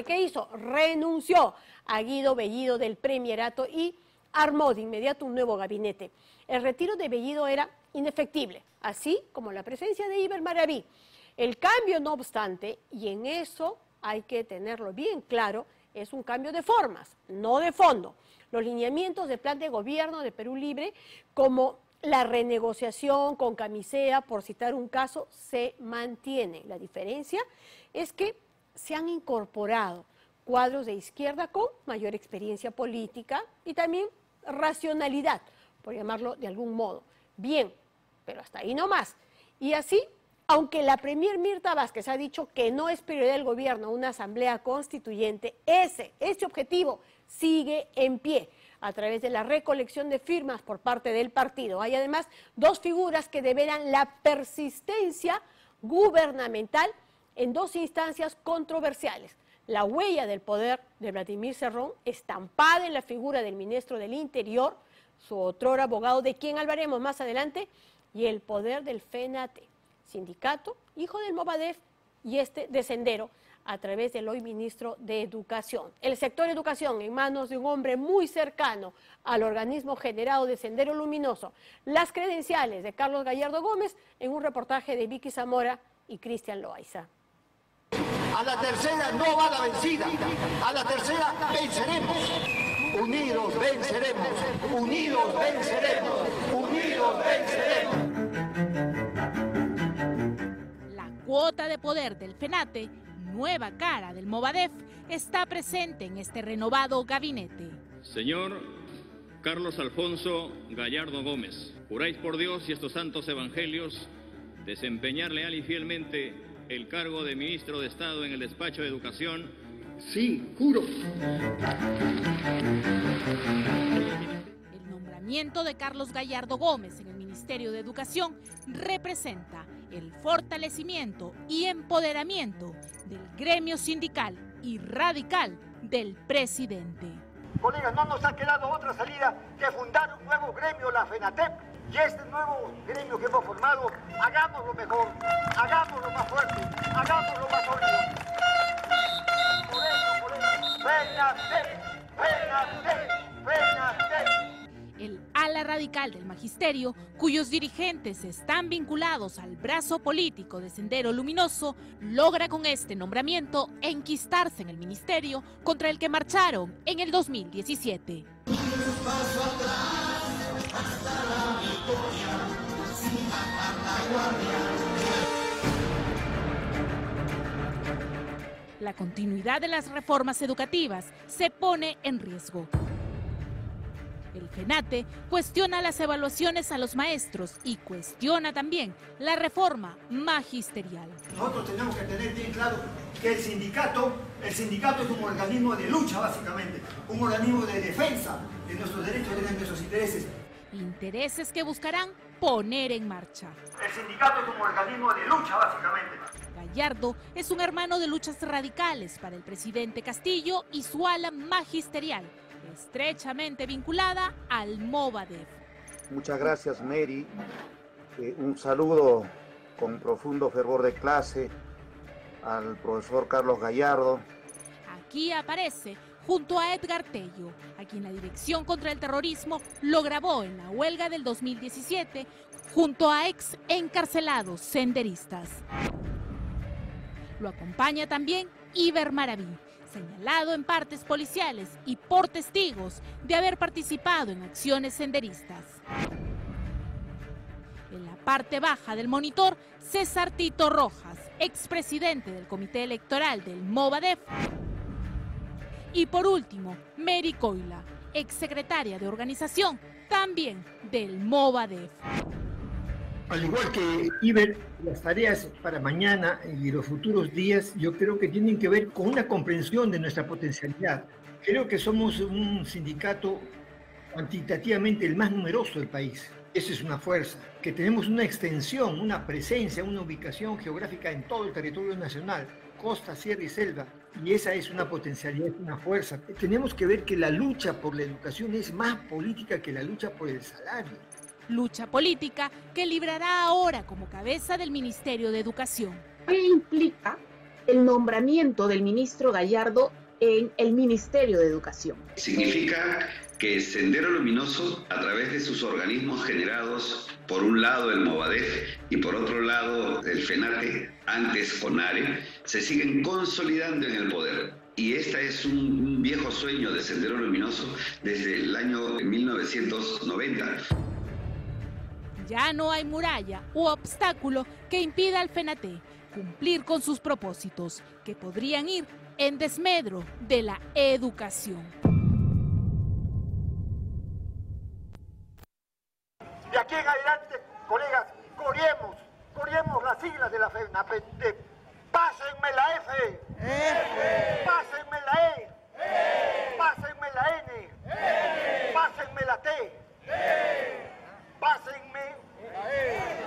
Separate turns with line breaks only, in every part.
¿Qué hizo? Renunció a Guido Bellido del Premierato y armó de inmediato un nuevo gabinete. El retiro de Bellido era indefectible, así como la presencia de Iber Maraví. El cambio, no obstante, y en eso hay que tenerlo bien claro, es un cambio de formas, no de fondo. Los lineamientos del plan de gobierno de Perú Libre, como la renegociación con Camisea, por citar un caso, se mantiene. La diferencia es que se han incorporado cuadros de izquierda con mayor experiencia política y también racionalidad, por llamarlo de algún modo. Bien, pero hasta ahí no más. Y así, aunque la premier Mirta Vázquez ha dicho que no es prioridad del gobierno una asamblea constituyente, ese objetivo sigue en pie a través de la recolección de firmas por parte del partido. Hay además dos figuras que develan la persistencia gubernamental en dos instancias controversiales. La huella del poder de Vladimir Cerrón, estampada en la figura del ministro del Interior, su otrora abogado, de quien hablaremos más adelante, y el poder del FENATE, sindicato, hijo del Movadef y de Sendero, a través del hoy ministro de Educación. El sector educación en manos de un hombre muy cercano al organismo generado de Sendero Luminoso. Las credenciales de Carlos Gallardo Gómez en un reportaje de Vicky Zamora y Cristian Loaiza.
A la tercera no va la vencida, a la tercera venceremos. Unidos venceremos, unidos venceremos, unidos venceremos.
La cuota de poder del FENATE, nueva cara del Movadef, está presente en este renovado gabinete.
Señor Carlos Alfonso Gallardo Gómez, juráis por Dios y estos santos evangelios desempeñar leal y fielmente el cargo de ministro de Estado en el despacho de Educación.
Sí, juro.
El nombramiento de Carlos Gallardo Gómez en el Ministerio de Educación representa el fortalecimiento y empoderamiento del gremio sindical y radical del presidente.
Colegas, no nos ha quedado otra salida que fundar un nuevo gremio, la FENATEP. Y este nuevo gremio que hemos formado, hagámoslo mejor, hagámoslo más fuerte, hagámoslo más sólido. Por eso, FENATEP, FENATEP, FENATEP.
El ala radical del magisterio, cuyos dirigentes están vinculados al brazo político de Sendero Luminoso, logra con este nombramiento enquistarse en el ministerio contra el que marcharon en el 2017. La continuidad de las reformas educativas se pone en riesgo. El FENATE cuestiona las evaluaciones a los maestros y cuestiona también la reforma magisterial.
Nosotros tenemos que tener bien claro que el sindicato es un organismo de lucha, básicamente, un organismo de defensa de nuestros derechos y de nuestros intereses.
Intereses que buscarán poner en marcha.
El sindicato es un organismo de lucha, básicamente.
Gallardo es un hermano de luchas radicales para el presidente Castillo y su ala magisterial, estrechamente vinculada al Movadef.
Muchas gracias, Mary. Un saludo con profundo fervor de clase al profesor Carlos Gallardo.
Aquí aparece junto a Edgar Tello, a quien la Dirección contra el Terrorismo lo grabó en la huelga del 2017 junto a ex encarcelados senderistas. Lo acompaña también Iber Maraví, señalado en partes policiales y por testigos de haber participado en acciones senderistas. En la parte baja del monitor, César Tito Rojas, expresidente del Comité Electoral del Movadef. Y por último, Mary Coila, exsecretaria de organización también del Movadef.
Al igual que Iber, las tareas para mañana y los futuros días yo creo que tienen que ver con una comprensión de nuestra potencialidad. Creo que somos un sindicato cuantitativamente el más numeroso del país. Esa es una fuerza, que tenemos una extensión, una presencia, una ubicación geográfica en todo el territorio nacional, costa, sierra y selva. Y esa es una potencialidad, es una fuerza. Tenemos que ver que la lucha por la educación es más política que la lucha por el salario.
Lucha política que librará ahora como cabeza del Ministerio de Educación.
¿Qué implica el nombramiento del ministro Gallardo en el Ministerio de Educación.
Significa que Sendero Luminoso, a través de sus organismos generados, por un lado el Movadef y por otro lado el FENATE, antes CONARE, se siguen consolidando en el poder. Y este es un viejo sueño de Sendero Luminoso desde el año 1990.
Ya no hay muralla u obstáculo que impida al FENATE cumplir con sus propósitos, que podrían ir en desmedro de la educación.
De aquí en adelante, colegas, coreemos las siglas de la FENATEP. Pásenme la F, pásenme la E, pásenme la N, pásenme la T, pásenme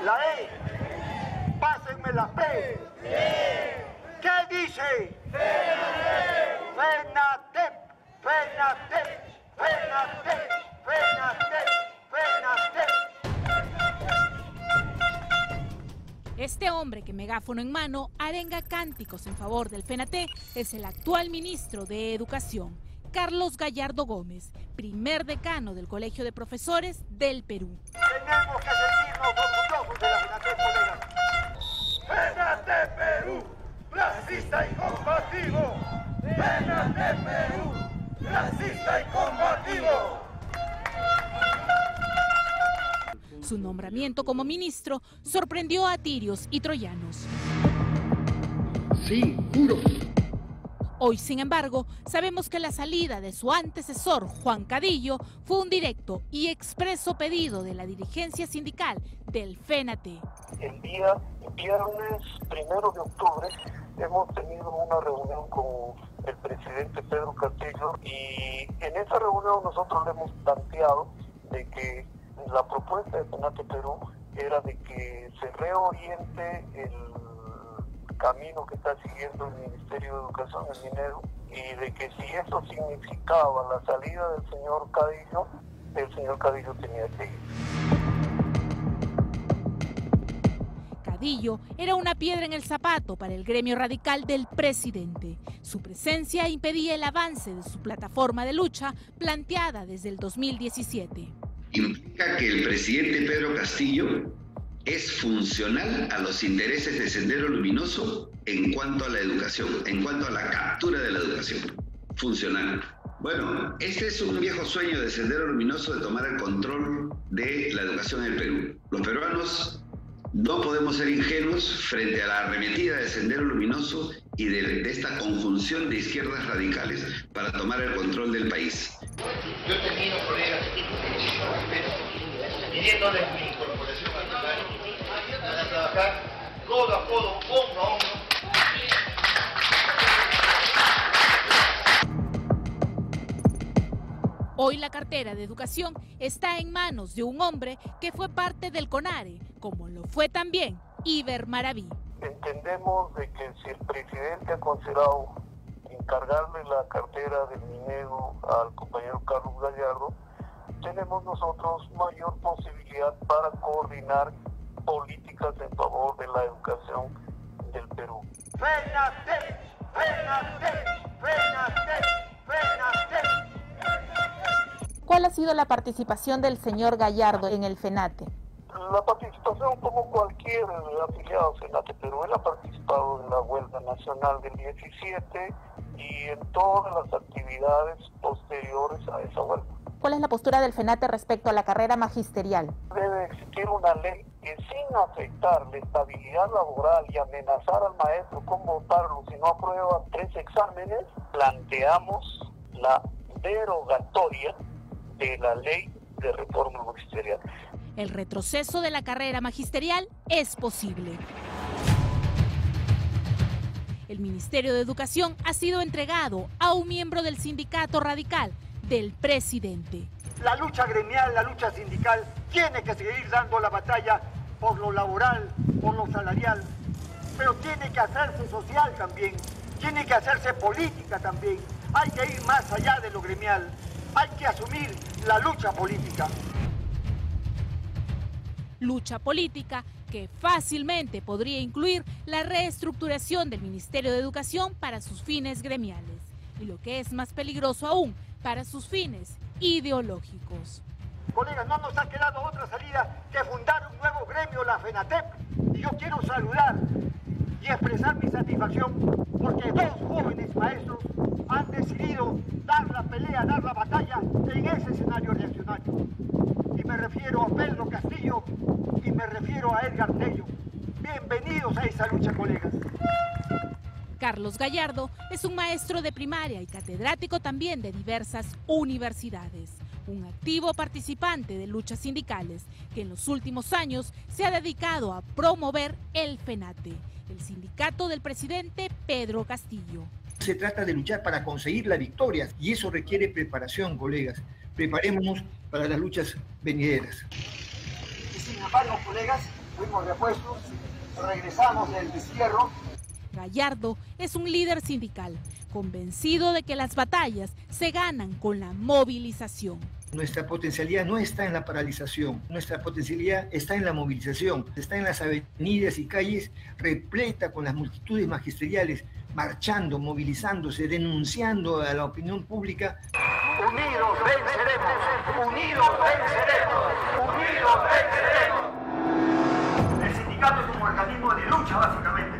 la E, pásenme la P. ¿Qué dice? FENATEP, FENATEP, FENATEP, FENATEP, FENATEP.
Este hombre que, megáfono en mano, arenga cánticos en favor del FENATE es el actual ministro de Educación, Carlos Gallardo Gómez, primer decano del Colegio de Profesores del Perú.
Tenemos que sentirnos orgullosos de la FENATEP, colegas. FENATEP Perú, racista y combativo. FENATEP Perú, racista y combativo.
Su nombramiento como ministro sorprendió a tirios y troyanos.
Sí, juro.
Hoy, sin embargo, sabemos que la salida de su antecesor, Juan Cadillo, fue un directo y expreso pedido de la dirigencia sindical del FENATE.
El día viernes 1 de octubre hemos tenido una reunión con el presidente Pedro Castillo y en esa reunión nosotros le hemos planteado de que la propuesta de FENATE Perú era de que se reoriente el camino que está siguiendo el Ministerio de Educación, el MINEDU, y de que si eso significaba la salida del señor Cadillo, el señor Cadillo tenía que ir.
Cadillo era una piedra en el zapato para el gremio radical del presidente. Su presencia impedía el avance de su plataforma de lucha planteada desde el 2017.
Implica que el presidente Pedro Castillo es funcional a los intereses de Sendero Luminoso en cuanto a la educación, en cuanto a la captura de la educación. Funcional. Bueno, este es un viejo sueño de Sendero Luminoso de tomar el control de la educación en el Perú. Los peruanos no podemos ser ingenuos frente a la arremetida de Sendero Luminoso y de esta conjunción de izquierdas radicales para tomar el control del país.
Yo he tenido colegas pidiéndoles mi incorporación al salario para trabajar codo a codo, hombro a hombro.
Hoy la cartera de educación está en manos de un hombre que fue parte del CONARE, como lo fue también Iber Maraví.
Entendemos de que si el presidente ha considerado encargarle la cartera del MINEDU al compañero Carlos Gallardo, tenemos nosotros mayor posibilidad para coordinar políticas en favor de la educación del Perú.
FENATEP, FENATEP, FENATEP, FENATEP.
¿Cuál ha sido la participación del señor Gallardo en el FENATE?
La participación, como cualquier afiliado al FENATE Perú, él ha participado en la huelga nacional del 17 y en todas las actividades posteriores a esa huelga.
¿Cuál es la postura del FENATE respecto a la carrera magisterial?
Debe existir una ley que, sin afectar la estabilidad laboral y amenazar al maestro con votarlo si no aprueba 3 exámenes, planteamos la derogatoria de la ley de reforma magisterial.
El retroceso de la carrera magisterial es posible. El Ministerio de Educación ha sido entregado a un miembro del sindicato radical del presidente.
La lucha gremial, la lucha sindical, tiene que seguir dando la batalla por lo laboral, por lo salarial, pero tiene que hacerse social también, tiene que hacerse política también. Hay que ir más allá de lo gremial, hay que asumir la lucha política.
Lucha política que fácilmente podría incluir la reestructuración del Ministerio de Educación para sus fines gremiales y, lo que es más peligroso aún, para sus fines ideológicos.
Colegas, no nos ha quedado otra salida que fundar un nuevo gremio, la FENATEP, y yo quiero saludar y expresar mi satisfacción porque dos jóvenes maestros han decidido dar la pelea, dar la batalla en ese escenario reaccionario. Y me refiero a Pedro Castillo y me refiero a Edgar Tello. Bienvenidos a esa lucha, colegas.
Carlos Gallardo es un maestro de primaria y catedrático también de diversas universidades. Un activo participante de luchas sindicales que en los últimos años se ha dedicado a promover el FENATE, el sindicato del presidente Pedro Castillo.
Se trata de luchar para conseguir la victoria y eso requiere preparación, colegas. Preparémonos para las luchas venideras.
Y sin embargo, colegas, fuimos repuestos, regresamos del destierro.
Gallardo es un líder sindical, convencido de que las batallas se ganan con la movilización.
Nuestra potencialidad no está en la paralización, nuestra potencialidad está en la movilización, está en las avenidas y calles repleta con las multitudes magisteriales, marchando, movilizándose, denunciando a la opinión pública.
Unidos venceremos, unidos venceremos, unidos venceremos. El sindicato es un organismo de lucha, básicamente.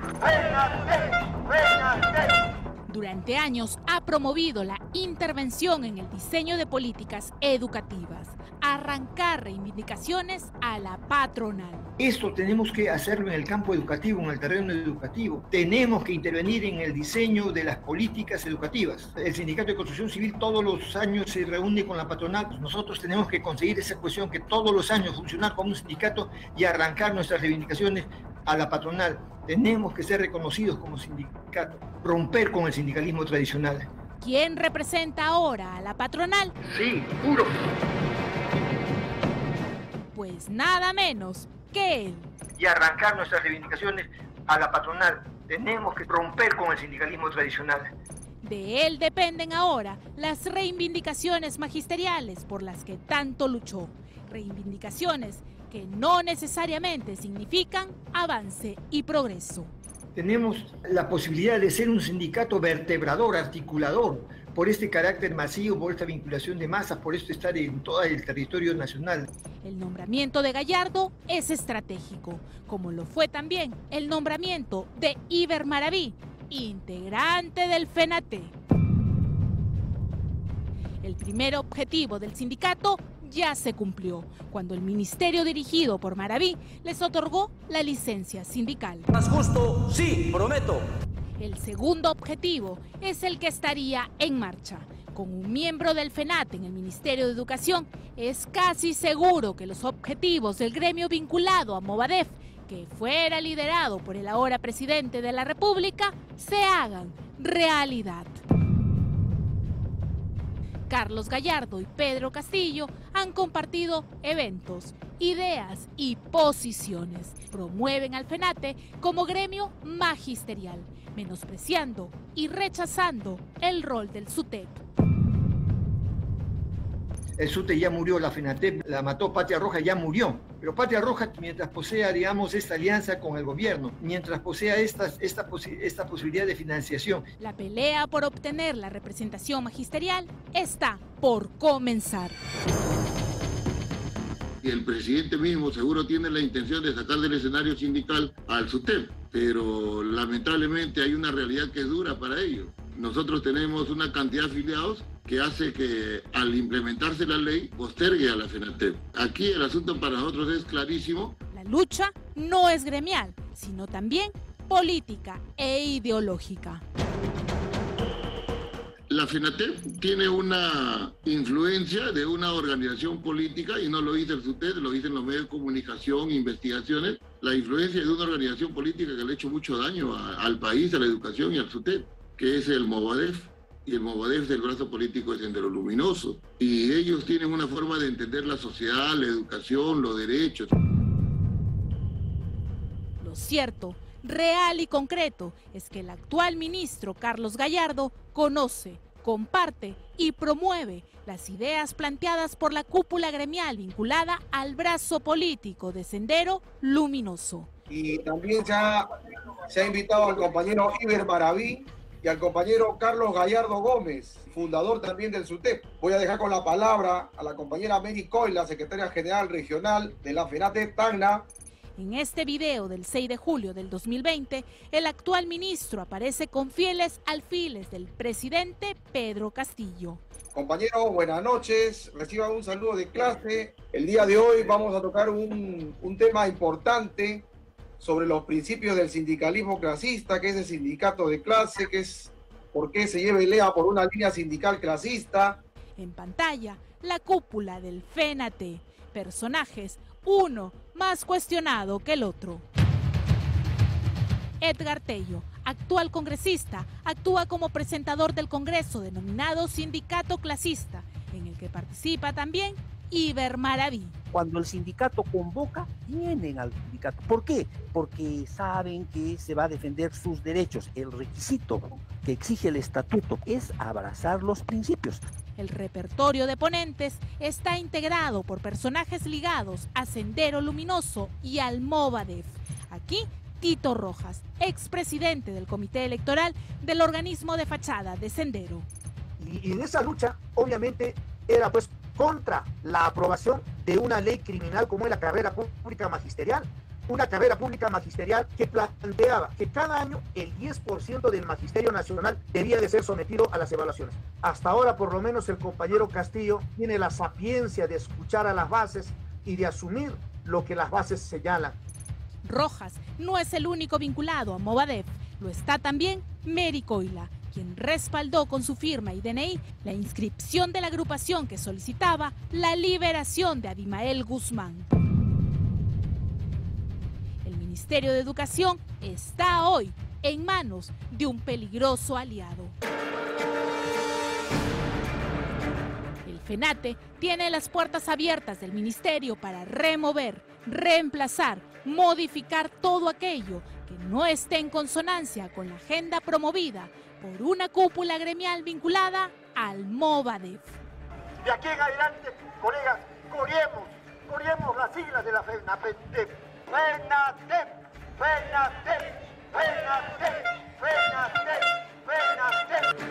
Durante años ha promovido la intervención en el diseño de políticas educativas, arrancar reivindicaciones a la patronal.
Esto tenemos que hacerlo en el campo educativo, en el terreno educativo. Tenemos que intervenir en el diseño de las políticas educativas. El Sindicato de Construcción Civil todos los años se reúne con la patronal. Nosotros tenemos que conseguir esa cuestión, que todos los años funcionar como un sindicato y arrancar nuestras reivindicaciones a la patronal. Tenemos que ser reconocidos como sindicato, romper con el sindicalismo tradicional.
¿Quién representa ahora a la patronal?
Sí, puro.
Pues nada menos que él.
Y arrancar nuestras reivindicaciones a la patronal. Tenemos que romper con el sindicalismo tradicional.
De él dependen ahora las reivindicaciones magisteriales por las que tanto luchó. Reivindicaciones que no necesariamente significan avance y progreso.
Tenemos la posibilidad de ser un sindicato vertebrador, articulador, por este carácter masivo, por esta vinculación de masas, por esto estar en todo el territorio nacional.
El nombramiento de Gallardo es estratégico, como lo fue también el nombramiento de Iber Maraví, integrante del FENATE. El primer objetivo del sindicato ya se cumplió, cuando el ministerio dirigido por Maraví les otorgó la licencia sindical.
Más justo, sí, prometo.
El segundo objetivo es el que estaría en marcha. Con un miembro del FENATE en el Ministerio de Educación, es casi seguro que los objetivos del gremio vinculado a Movadef, que fuera liderado por el ahora presidente de la República, se hagan realidad. Carlos Gallardo y Pedro Castillo han compartido eventos, ideas y posiciones. Promueven al FENATE como gremio magisterial, menospreciando y rechazando el rol del SUTEP.
El SUTE ya murió, la FENATEP la mató, Patria Roja ya murió. Pero Patria Roja, mientras posea, digamos, esta alianza con el gobierno, mientras posea esta posibilidad de financiación.
La pelea por obtener la representación magisterial está por comenzar.
Y el presidente mismo seguro tiene la intención de sacar del escenario sindical al SUTEP, pero lamentablemente hay una realidad que es dura para ellos. Nosotros tenemos una cantidad de afiliados que hace que al implementarse la ley postergue a la FENATEP. Aquí el asunto para nosotros es clarísimo.
La lucha no es gremial, sino también política e ideológica.
La FENATEP tiene una influencia de una organización política, y no lo dice el SUTEP, lo dicen los medios de comunicación, investigaciones, la influencia de una organización política que le ha hecho mucho daño al país, a la educación y al SUTEP, que es el Movadef. Y el Movadef es el brazo político de Sendero Luminoso. Y ellos tienen una forma de entender la sociedad, la educación, los derechos.
Lo cierto, real y concreto, es que el actual ministro Carlos Gallardo conoce comparte y promueve las ideas planteadas por la cúpula gremial vinculada al brazo político de Sendero Luminoso.
Y también se ha invitado al compañero Iber Maraví y al compañero Carlos Gallardo Gómez, fundador también del SUTEP. Voy a dejar con la palabra a la compañera Mary Coila, secretaria general regional de la FENATE Tacna.
En este video del 6 de julio del 2020, el actual ministro aparece con fieles alfiles del presidente Pedro Castillo.
Compañeros, buenas noches, reciban un saludo de clase. El día de hoy vamos a tocar un tema importante sobre los principios del sindicalismo clasista, que es el sindicato de clase, que es por qué se lleva Elea por una línea sindical clasista.
En pantalla, la cúpula del FENATE, personajes, uno más cuestionado que el otro. Edgar Tello, actual congresista, actúa como presentador del Congreso denominado Sindicato Clasista, en el que participa también Iber Maraví.
Cuando el sindicato convoca, vienen al sindicato. ¿Por qué? Porque saben que se va a defender sus derechos. El requisito que exige el estatuto es abrazar los principios.
El repertorio de ponentes está integrado por personajes ligados a Sendero Luminoso y al Movadef. Aquí, Tito Rojas, expresidente del comité electoral del organismo de fachada de Sendero.
Y en esa lucha, obviamente, era pues contra la aprobación de una ley criminal como es la carrera pública magisterial. Una carrera pública magisterial que planteaba que cada año el 10% del magisterio nacional debía de ser sometido a las evaluaciones. Hasta ahora, por lo menos, el compañero Castillo tiene la sapiencia de escuchar a las bases y de asumir lo que las bases señalan.
Rojas no es el único vinculado a Movadef, lo está también Mary Coila, quien respaldó con su firma y DNI la inscripción de la agrupación que solicitaba la liberación de Abimael Guzmán. El Ministerio de Educación está hoy en manos de un peligroso aliado. El FENATE tiene las puertas abiertas del ministerio para remover, reemplazar, modificar todo aquello que no esté en consonancia con la agenda promovida por una cúpula gremial vinculada al Movadef.
De aquí en adelante, colegas, coreemos las siglas de la FENATE. FENATE, FENATE, FENATE, FENATE, FENATE.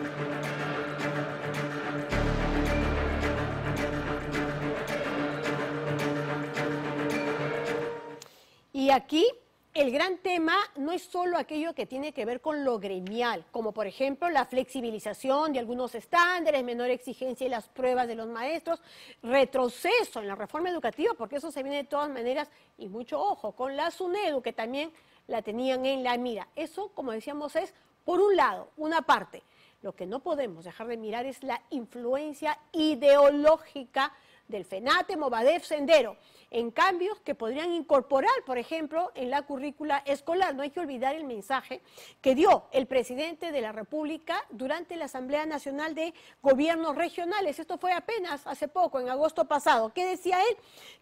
Y aquí el gran tema no es solo aquello que tiene que ver con lo gremial, como por ejemplo la flexibilización de algunos estándares, menor exigencia y las pruebas de los maestros, retroceso en la reforma educativa, porque eso se viene de todas maneras, y mucho ojo, con la SUNEDU, que también la tenían en la mira. Eso, como decíamos, es por un lado, una parte. Lo que no podemos dejar de mirar es la influencia ideológica del FENATE, Movadef, Sendero, en cambios que podrían incorporar, por ejemplo, en la currícula escolar. No hay que olvidar el mensaje que dio el presidente de la República durante la Asamblea Nacional de Gobiernos Regionales. Esto fue apenas hace poco, en agosto pasado. ¿Qué decía él?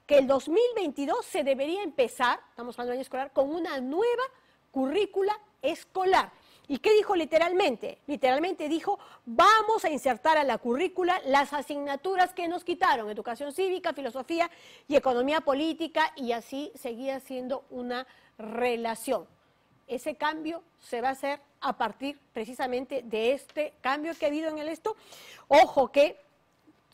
Que el 2022 se debería empezar, estamos hablando de año escolar, con una nueva currícula escolar. ¿Y qué dijo literalmente? Literalmente dijo, vamos a insertar a la currícula las asignaturas que nos quitaron, educación cívica, filosofía y economía política, y así seguía siendo una relación. Ese cambio se va a hacer a partir precisamente de este cambio que ha habido en el esto. Ojo que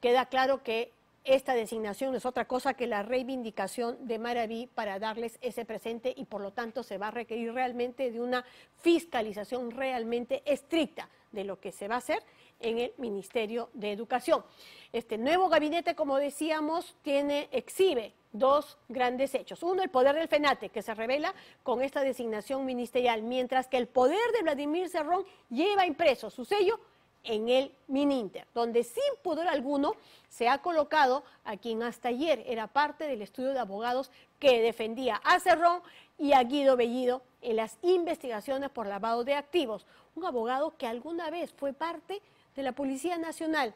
queda claro que esta designación no es otra cosa que la reivindicación de Maraví para darles ese presente, y por lo tanto se va a requerir realmente de una fiscalización realmente estricta de lo que se va a hacer en el Ministerio de Educación. Este nuevo gabinete, como decíamos, exhibe dos grandes hechos. Uno, el poder del FENATE, que se revela con esta designación ministerial, mientras que el poder de Vladimir Cerrón lleva impreso su sello en el Mininter, donde sin pudor alguno se ha colocado a quien hasta ayer era parte del estudio de abogados que defendía a Cerrón y a Guido Bellido en las investigaciones por lavado de activos. Un abogado que alguna vez fue parte de la Policía Nacional.